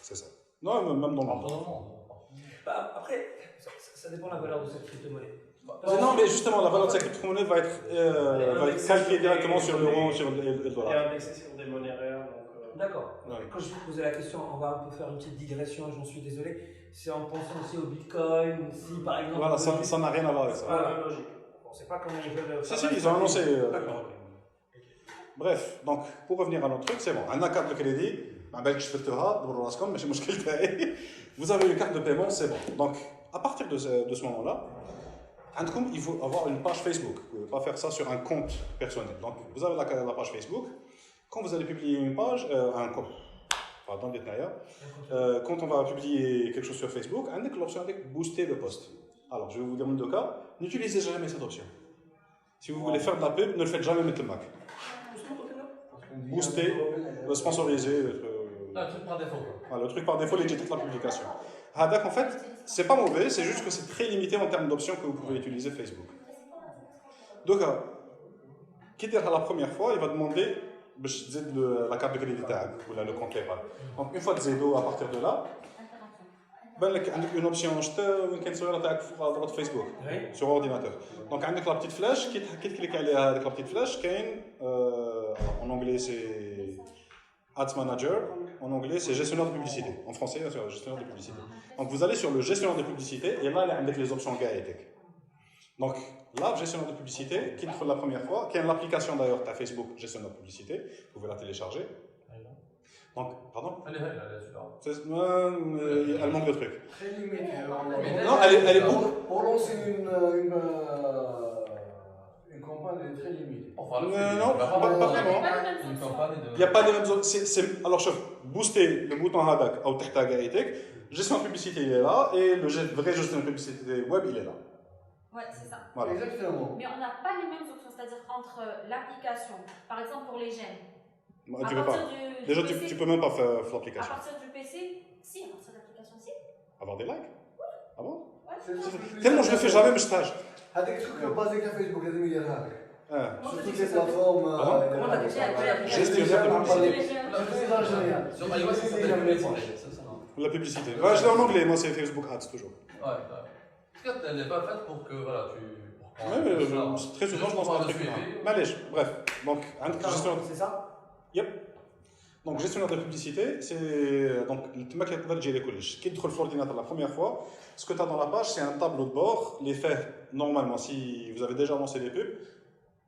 C'est ça. Non, même dans le monde. Bah, après, ça dépend de la valeur de cette crypto-monnaie. Non, mais justement, la valeur de cette crypto-monnaie va être calquée directement sur l'euro, sur le dollar. Elle est indexée sur des monnaies réelles. D'accord. Ouais. Quand je vous posais la question, on va un peu faire une petite digression, j'en suis désolé. C'est en pensant aussi au Bitcoin, si par exemple. Voilà, ça n'a rien à voir avec ça. C'est pas la même logique. On ne sait pas comment ils veulent. Si, ils ont annoncé. D'accord. Bref, donc pour revenir à notre truc, c'est bon. Un carte de crédit, vous avez une carte de paiement, c'est bon. Donc, à partir de ce moment-là, il faut avoir une page Facebook. Vous ne pouvez pas faire ça sur un compte personnel. Donc, vous avez la page Facebook. Quand vous allez publier une page, dans le détail, quand on va publier quelque chose sur Facebook, on a l'option avec booster le post. Alors, je vais vous dire deux cas. N'utilisez jamais cette option. Si vous voulez faire de la pub, ne le faites jamais avec le Mac. Booster, sponsoriser. Le truc par défaut. Le truc par défaut, l'étiquette de la publication. En fait, c'est pas mauvais, c'est juste que c'est très limité en termes d'options que vous pouvez utiliser Facebook. Donc, qui est la première fois, il va demander la carte de crédit ou le compte PayPal. Donc, une fois de Zedo, à partir de là, il y a une option à droite Facebook sur ordinateur. Donc, il y a la petite flèche, qui clique avec la petite flèche, en anglais c'est Ads Manager, en anglais c'est gestionnaire de publicité, en français c'est gestionnaire de publicité. Donc, vous allez sur le gestionnaire de publicité et là, il y a les options gaétiques. Donc, là, gestionnaire de publicité, qui est la première fois, qui est l'application d'ailleurs, tu as Facebook gestionnaire de publicité, vous pouvez la télécharger. Donc, pardon? Elle manque de trucs. Très limité. Non, elle est beaucoup. Pour lancer une campagne, elle est très limitée. Non, pas vraiment. Il n'y a pas les mêmes options. Alors, booster le bouton Hadak ou Tahta Gaïtek, gestion de publicité, il est là, et le vrai gestion de publicité web, il est là. Ouais, c'est ça. Voilà. Exactement. Mais on n'a pas les mêmes options, c'est-à-dire entre l'application, par exemple pour les gènes. Tu peux pas. Déjà, tu peux même pas faire l'application. À partir du PC, si, à partir de l'application, si. Avoir des likes? Ah bon? Ouais. Tellement je le fais jamais, mais je stage. هذاك الشيء بازيك على فيسبوك لازم يديرها لك. Comment toutes les plateformes. Comment t'as dit ça? Gestionnaire de publicité. Sur iOS, ça s'appelle La publicité. Ouais, je l'ai en anglais, moi c'est Facebook Ads toujours. Ouais. En tout cas, elle n'est pas faite pour que voilà, tu. Ouais, très souvent je lance un truc. Allez, bref. Donc, C'est ça? Yep. Donc, gestionnaire de publicité, c'est. Donc, le mec qui va gérer les collèges. Qui entre l'ordinateur la première fois, ce que tu as dans la page, c'est un tableau de bord. Les faits, normalement, si vous avez déjà lancé des pubs,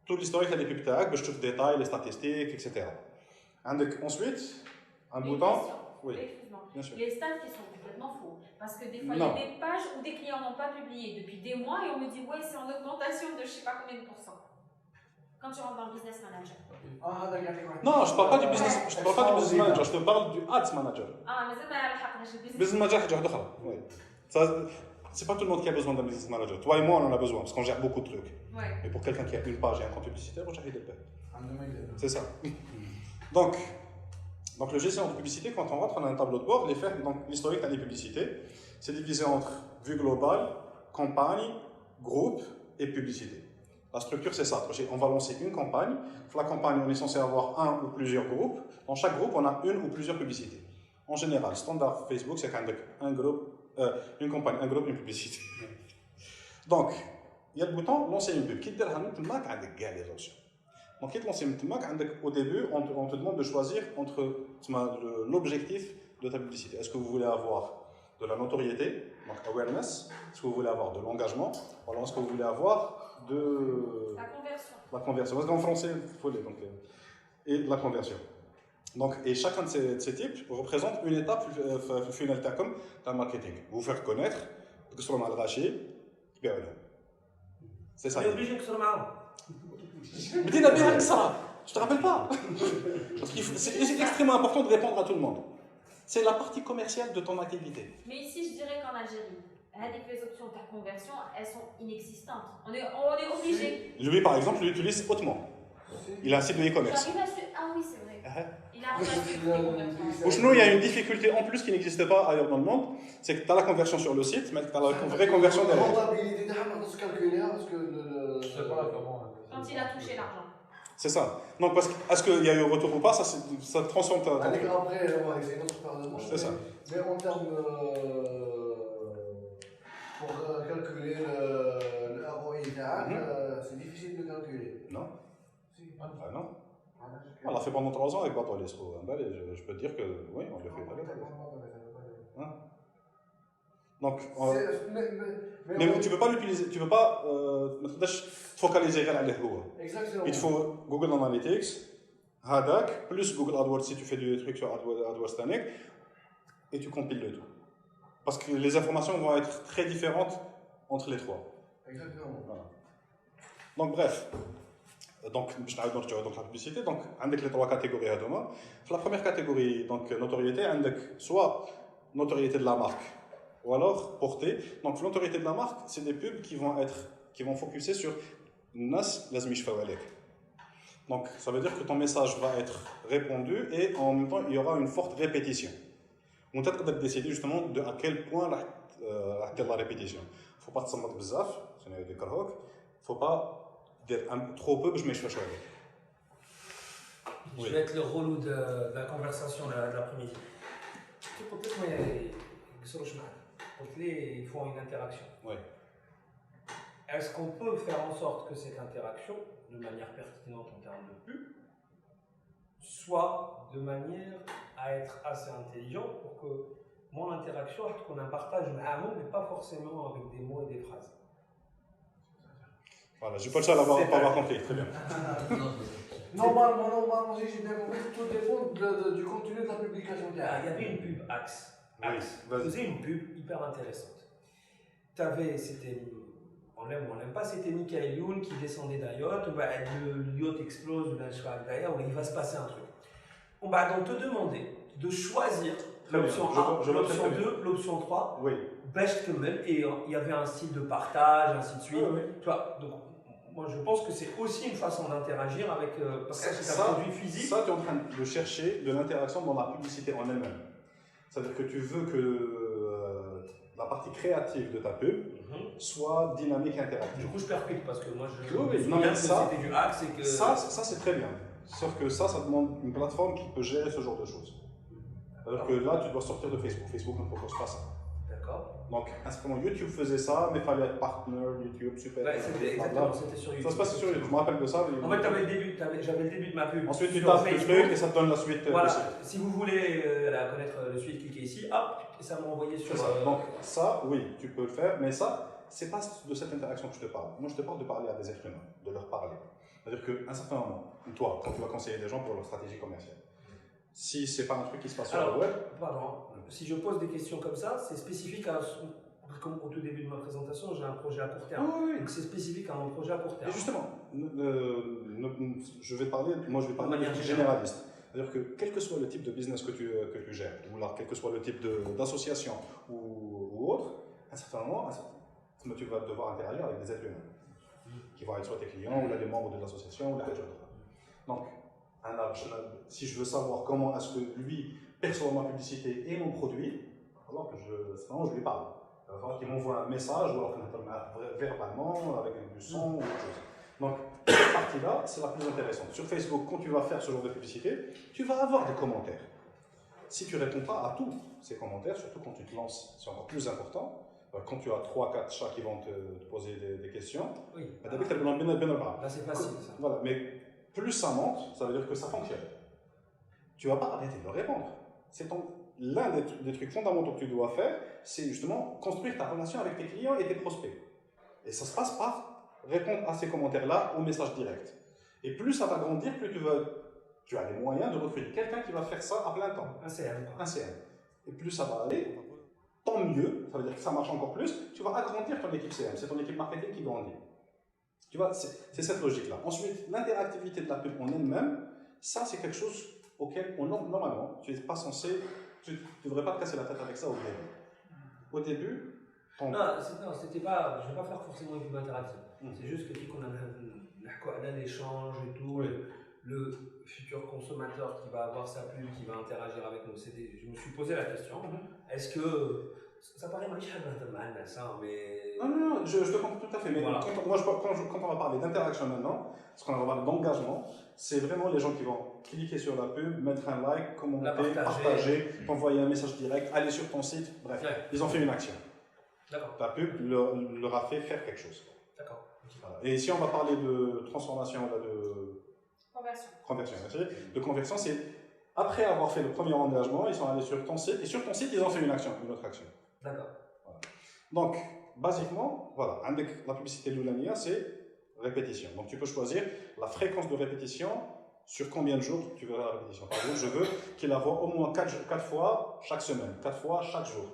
tout l'historique des pubs tag, je trouve les détails, les statistiques, etc. Ensuite, un bouton. Oui. Bien sûr. Les stats qui sont complètement faux. Parce que des fois, il y a des pages où des clients n'ont pas publié depuis des mois et on me dit, ouais, c'est en augmentation de je sais pas combien de pourcents. Quand tu rentres dans le business manager. Non, je ne parle pas du business, manager, je te parle du ads manager. Ah, mais c'est pas le Business manager, c'est c'est pas tout le monde qui a besoin d'un business manager. Toi et moi, on en a besoin parce qu'on gère beaucoup de trucs. Ouais. Mais pour quelqu'un qui a une page et un compte publicitaire, on gère des paix. C'est ça. Donc, le gestion de publicité, quand on rentre, on a un tableau de bord. Donc, l'historique des publicités, c'est divisé entre vue globale, campagne, groupe et publicité. La structure, c'est ça. On va lancer une campagne. Pour la campagne, on est censé avoir un ou plusieurs groupes. Dans chaque groupe, on a une ou plusieurs publicités. En général, standard Facebook, c'est un groupe, une campagne, un groupe, une publicité. Donc, il y a le bouton lancer une pub. Qui te donne les options. Donc, quand tu lances une pub, au début, on te demande de choisir entre l'objectif de ta publicité. Est-ce que vous voulez avoir de la notoriété, donc awareness? Est-ce que vous voulez avoir de l'engagement? Ou alors est-ce que vous voulez avoir de la conversion? Parce qu'en français, il faut les donc et la conversion. Donc, et chacun de ces types représente une étape finale comme dans le marketing. Vous faire connaître, que ce soit mal raché, c'est ça. On est obligé que ce soit marrant. Mais dis-le bien que ça. Je te rappelle pas. Parce que c'est extrêmement important de répondre à tout le monde. C'est la partie commerciale de ton activité. Mais ici, je dirais qu'en Algérie, avec les options de conversion, elles sont inexistantes. On est obligé. Lui, par exemple, il l'utilise hautement. Il a un site de e-commerce. Ah oui, c'est vrai. Il a un site de conversion. Pour nous, il y a une difficulté en plus qui n'existe pas ailleurs dans le monde. C'est que tu as la conversion sur le site, mais tu as la vraie conversion derrière. La rentabilité, on se calculer parce que Je sais pas comment. Quand il a touché l'argent. C'est ça. Donc, parce que, est-ce qu'il y a eu retour ou pas, ça transforme ta. Après, on va essayer notre part de manche. C'est ça. Mais en termes. Pour calculer le ROI, c'est difficile de calculer. Non. Si. Ah non. On l'a fait pendant 3 ans avec Batolis. Je peux te dire que oui, on l'a fait. Hein? Donc, mais tu ne peux pas l'utiliser, tu ne peux pas te focaliser sur les هو. Exactement. Il te faut Google Analytics, Hadak, plus Google AdWords si tu fais des trucs sur AdWords Stanek, et tu compiles le tout. Parce que les informations vont être très différentes entre les trois. Exactement. Voilà. Donc, bref. Donc, je vais donc la publicité. Donc, avec les 3 catégories à demain. La première catégorie, donc notoriété, avec soit notoriété de la marque, ou alors portée. Donc, l'autorité de la marque, c'est des pubs qui vont focuser sur Nas lazmi yshfaw alek. Donc, ça veut dire que ton message va être répondu et en même temps, il y aura une forte répétition. On peut décider justement de à quel point la répétition. Il ne faut pas te sentir bzaf, il ne faut pas dire trop peu, je m'échoue. Je vais être le relou de la conversation de l'après-midi. Ils font une interaction. Oui. Est-ce qu'on peut faire en sorte que cette interaction, de manière pertinente en termes de pub, soit de manière à être assez intelligent pour que mon interaction, qu'on a un partage mais pas forcément avec des mots et des phrases. Voilà, je n'ai pas le seul à avoir compris, très bien. Normalement, si j'ai bien compris, tout dépend du contenu de la publication. Il y avait une pub Axe. Axe faisait une pub hyper intéressante. C'était, on l'aime ou on l'aime pas, c'était Michael Youn qui descendait d'un yacht, le yacht explose ou il va se passer un truc. On va donc te demander de choisir l'option 1, l'option 2, l'option 3, oui. Et il y avait un style de partage, ainsi de suite. Oui. Tu vois, donc, moi je pense que c'est aussi une façon d'interagir avec. Parce que c'est un produit physique. Ça, tu es en train de chercher de l'interaction dans la publicité en elle-même. C'est-à-dire que tu veux que la partie créative de ta pub soit dynamique et interactive. Du coup, je percute parce que moi je. Oui, non, mais ça, c'était du Axe et que. Ça c'est très bien. Sauf que ça demande une plateforme qui peut gérer ce genre de choses. C'est-à-dire que là, tu dois sortir de Facebook. Facebook ne propose pas ça. D'accord. Donc, à ce moment, YouTube faisait ça, mais il fallait être partenaire, YouTube, super. Ouais, exactement, c'était sur YouTube. Ça se passe sur YouTube, je me rappelle de ça. En fait, j'avais le début de ma pub. Ensuite, tu tapes le truc et ça te donne la suite. Voilà, si vous voulez connaître le suite, cliquez ici, hop, et ça m'a envoyé sur. Donc, ça, oui, tu peux le faire, mais ça, c'est pas de cette interaction que je te parle. Moi, je te parle de parler à des êtres humains, de leur parler. C'est-à-dire qu'à un certain moment, toi, quand tu vas conseiller des gens pour leur stratégie commerciale, si c'est pas un truc qui se passe sur le web. Pardon, si je pose des questions comme ça, c'est spécifique à. Comme au tout début de ma présentation, j'ai un projet à court terme. Oui. Donc c'est spécifique à mon projet à court terme. Et justement, je vais parler de manière généraliste. C'est-à-dire que quel que soit le type de business que tu gères, ou là, quel que soit le type d'association ou autre, à un certain moment, tu vas devoir interagir avec des êtres humains, qui vont être soit tes clients, ou là, des membres de l'association, ou la chose. Donc, si je veux savoir comment est-ce que lui perçoit ma publicité et mon produit, alors que je lui parle. Il va falloir qu'il m'envoie un message ou alors qu'il m'appelle verbalement avec du son ou autre chose. Donc, cette partie-là, c'est la plus intéressante. Sur Facebook, quand tu vas faire ce genre de publicité, tu vas avoir des commentaires. Si tu ne réponds pas à tous ces commentaires, surtout quand tu te lances, c'est encore plus important. Quand tu as 3-4 chats qui vont te poser des questions, oui. Là, c'est facile. Ça. Voilà, mais plus ça monte, ça veut dire que ça fonctionne. Tu ne vas pas arrêter de leur répondre. C'est l'un des trucs fondamentaux que tu dois faire, c'est justement construire ta relation avec tes clients et tes prospects. Et ça se passe par répondre à ces commentaires-là au message direct. Et plus ça va grandir, plus tu as les moyens de recruter quelqu'un qui va faire ça à plein temps. Un CM. Un CM. Et plus ça va aller, tant mieux, ça veut dire que ça marche encore plus, tu vas agrandir ton équipe CM, c'est ton équipe marketing qui grandit. Tu vois, c'est cette logique-là. Ensuite, l'interactivité de la pub en elle-même, ça c'est quelque chose auquel, normalement, tu n'es pas censé, tu ne devrais pas te casser la tête avec ça au début. Au début, non, c'était pas, je ne vais pas faire forcément une pub interactive. C'est juste que dès qu'on a l'échange et tout, le futur consommateur qui va avoir sa pub, qui va interagir avec nous, je me suis posé la question, est-ce que Ça paraît mal, ça, mais. Non, je te comprends tout à fait. Mais Voilà. quand on va parler d'interaction maintenant, ce qu'on va parler d'engagement, c'est vraiment les gens qui vont cliquer sur la pub, mettre un like, commenter, partager, t'envoyer un message direct, aller sur ton site, bref, ils ont fait une action. D'accord. La pub leur a fait faire quelque chose. D'accord. Voilà. Et ici, on va parler de transformation, là, de conversion. De conversion, c'est après avoir fait le premier engagement, ils sont allés sur ton site, et sur ton site, ils ont fait une autre action. D'accord. Voilà. Donc, basiquement, voilà, avec la publicité de l'Oulania, c'est répétition. Donc, tu peux choisir la fréquence de répétition, sur combien de jours tu veux la répétition. Par exemple, je veux qu'il la voit au moins 4 fois chaque semaine, 4 fois chaque jour.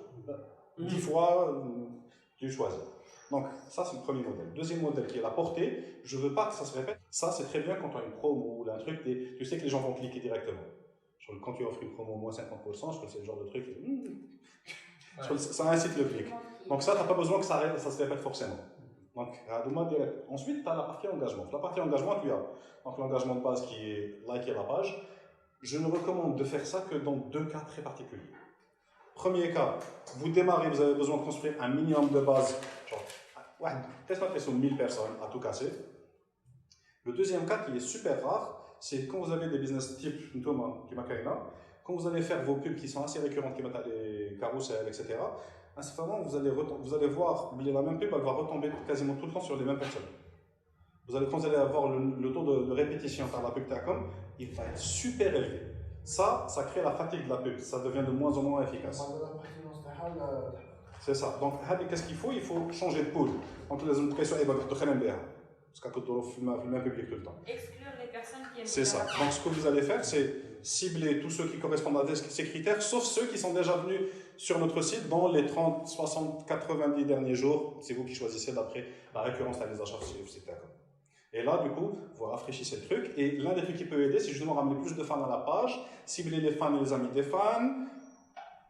10 fois, tu choisis. Donc, ça, c'est le premier modèle. Deuxième modèle, qui est la portée. Je ne veux pas que ça se répète. Ça, c'est très bien quand tu as une promo ou un truc, tu sais que les gens vont cliquer directement. Quand tu offres une promo au moins 50%, je trouve que c'est le genre de truc. Ça incite le clic. Donc, ça, tu n'as pas besoin que ça se répète forcément. Donc, ensuite, tu as la partie engagement. La partie engagement, tu as donc l'engagement de base qui est liker la page. Je ne recommande de faire ça que dans 2 cas très particuliers. Premier cas, vous démarrez, vous avez besoin de construire un minimum de base, genre, peut-être sur 1000 personnes à tout casser. Le deuxième cas qui est super rare, c'est quand vous avez des business type quand vous allez faire vos pubs qui sont assez récurrentes, qui mettent les carousels, etc. À un certain moment, vous allez voir, la même pub, elle va retomber quasiment tout le temps sur les mêmes personnes. Quand vous allez avoir le taux de répétition par la pub Tacom, il va être super élevé. Ça crée la fatigue de la pub, ça devient de moins en moins efficace. C'est ça. Donc, qu'est-ce qu'il faut? Il faut changer de pool. Donc, les implications, elles vont être très bien. Parce qu'on le même public tout le temps. Exclure les personnes qui aiment. C'est ça. Donc, ce que vous allez faire, c'est cibler tous ceux qui correspondent à ces critères, sauf ceux qui sont déjà venus sur notre site dans les 30, 60, 90 derniers jours. C'est vous qui choisissez d'après la récurrence à les achats sur site. Et là, du coup, vous rafraîchissez le truc. Et l'un des trucs qui peut aider, c'est justement ramener plus de fans à la page, cibler les fans et les amis des fans,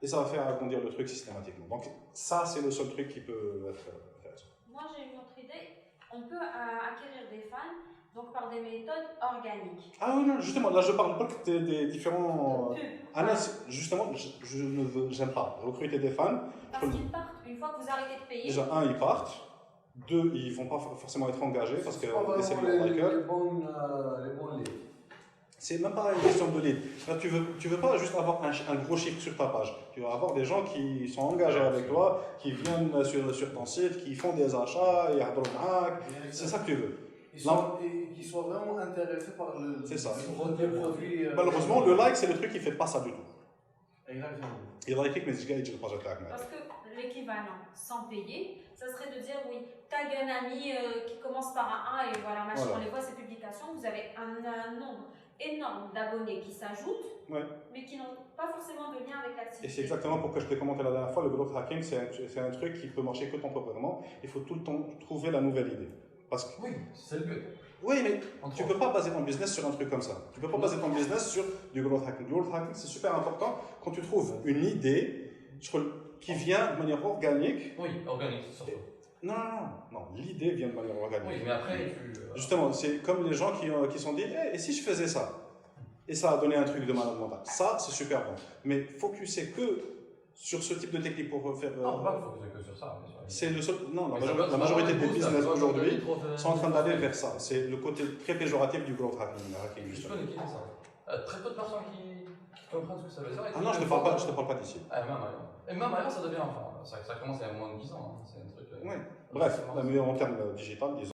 et ça va faire agrandir le truc systématiquement. Donc, ça, c'est le seul truc qui peut être intéressant. Moi, j'ai une autre idée. On peut acquérir des fans donc par des méthodes organiques. Ah oui, non, justement, là, je parle pas que des différents. Ah non, justement, j'aime pas recruter des fans. Parce qu'ils partent, une fois que vous arrêtez de payer. Déjà, ils partent. 2, ils ne vont pas forcément être engagés parce que c'est les bons leads. C'est même pas une question de lead. Là, tu veux pas juste avoir un gros chiffre sur ta page. Tu vas avoir des gens qui sont engagés avec toi, qui viennent sur ton site, qui font des achats, c'est ça que tu veux. Et qui soient vraiment intéressés par les produits. Malheureusement, le like, c'est le truc qui ne fait pas ça du tout. Exactement. Et like, mais je gagne le projet. Parce que l'équivalent, sans payer, ça serait de dire oui, tag un ami qui commence par un A et voilà, machin, on les voit ces publications, vous avez un nombre énorme d'abonnés qui s'ajoutent, mais qui n'ont pas forcément de lien avec l'activité. Et c'est exactement pourquoi je t'ai commenté la dernière fois, le growth hacking, c'est un truc qui peut marcher que temporairement. Il faut tout le temps trouver la nouvelle idée. Parce que, oui, c'est le but. Oui, mais tu ne peux pas baser ton business sur un truc comme ça. Tu ne peux pas baser ton business sur du growth hacking. Le growth hacking, c'est super important quand tu trouves une idée qui vient de manière organique. Oui, organique, surtout. Non, l'idée vient de manière organique. Oui, mais après, Justement, c'est comme les gens qui sont dit et si je faisais ça? Et ça a donné un truc de malade mental. Ça, c'est super bon. Mais focuser que sur ce type de technique pour faire. Non, pas focuser que sur ça. C'est le seul. Non, la majorité des business aujourd'hui sont en train d'aller vers ça. C'est le côté très péjoratif du growth hacking. Je peux niquer ça. Très peu de personnes qui comprennent ce que ça veut dire. Ah non, je te parle pas d'ici. Et même ailleurs, ça devient. Enfin, ça commence il y a moins de 10 ans. C'est un truc. Oui. Bref, en termes digital, disons.